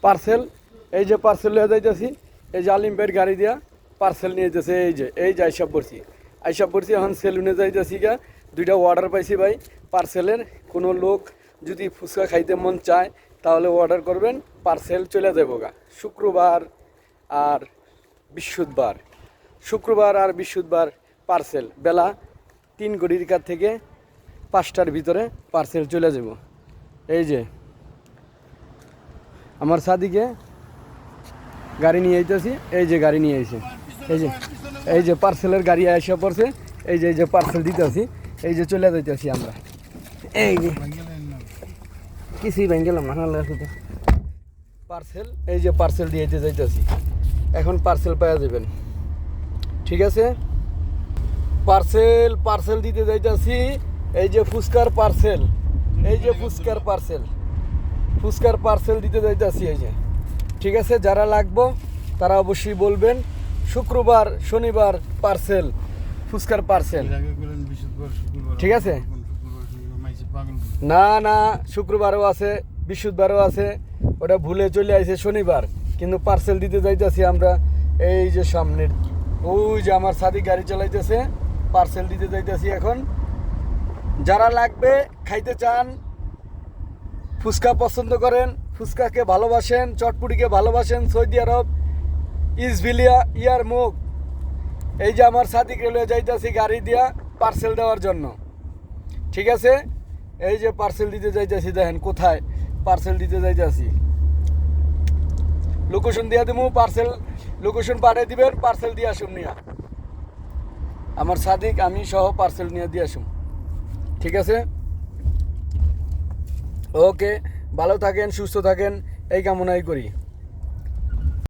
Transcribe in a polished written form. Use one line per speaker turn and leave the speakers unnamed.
Parcel, এই যে parcel নিয়ে যাইতেছি, এই যে আলিম ভাইয়ের গাড়ি দিয়া পার্সেল নিয়ে যেতেছে। এই যে আইসা পড়ছি এখন সেলুনে যাইতেছি গা। 2টা অর্ডার পাইছি ভাই পার্সেলের। কোনো লোক যদি ফুচকা খাইতে মন চায় তাহলে অর্ডার করবেন, পার্সেল চলে যাবো গা। শুক্রবার আর বৃহস্পতিবার পার্সেল বেলা 3 ঘড়ির কাছ থেকে 5টার ভিতরে পার্সেল চলে যাব। এই যে আমার সাদিকে গাড়ি নিয়ে আইতেছি, এই যে গাড়ি নিয়ে আইছে, এই যে পার্সেলের গাড়ি আসা পড়ছে। এই যে পার্সেল দিতেছি, এই যে চলে যাইতেছি আমরা। এই যে কিছুই ভেঙে গেলাম না পার্সেল, এই যে পার্সেল দিয়ে যাইতেছি। এখন পার্সেল পাওয়া যাবেন, ঠিক আছে। পার্সেল দিতে যাইতেছি। এই যে ফুচকার পার্সেল, ফুচকার পার্সেল দিতে যাইতেছি। এই যে ঠিক আছে, যারা লাগবো তারা অবশ্যই বলবেন। শুক্রবার শনিবার পার্সেল, ফুচকার পার্সেল, ঠিক আছে। না শুক্রবারও আছে, বৃহস্পতিবারও আছে, ওটা ভুলে চলে আসে শনিবার। কিন্তু পার্সেল দিতে যাইতেছি আমরা। এই যে সামনের ওই যে আমার সাদিক গাড়ি চালাইতেছে, পার্সেল দিতে যাইতেছি এখন। যারা লাগবে, খাইতে চান, ফুচকা পছন্দ করেন, ফুচকাকে ভালোবাসেন, চটপুটিকে ভালোবাসেন, সৌদি আরব ইসভিলিয়া ইয়ারমুক, এই যে আমার সাদিক রেলওয়ে যাইতেছি গাড়ি দিয়া পার্সেল দেওয়ার জন্য, ঠিক আছে। এই যে পার্সেল দিতে যাইতেছি, দেখেন কোথায় পার্সেল দিতে যাইতেছি। লোকেশন দিয়ে দেবো, পার্সেল লোকেশন পাঠিয়ে দিবেন, পার্সেল দিয়ে আসুন নিয়া। আমার সাদিক আমি সহ পার্সেল নিয়ে দিয়ে আসুন, ঠিক আছে। ওকে, ভালো থাকেন, সুস্থ থাকেন, এই কামনাই করি।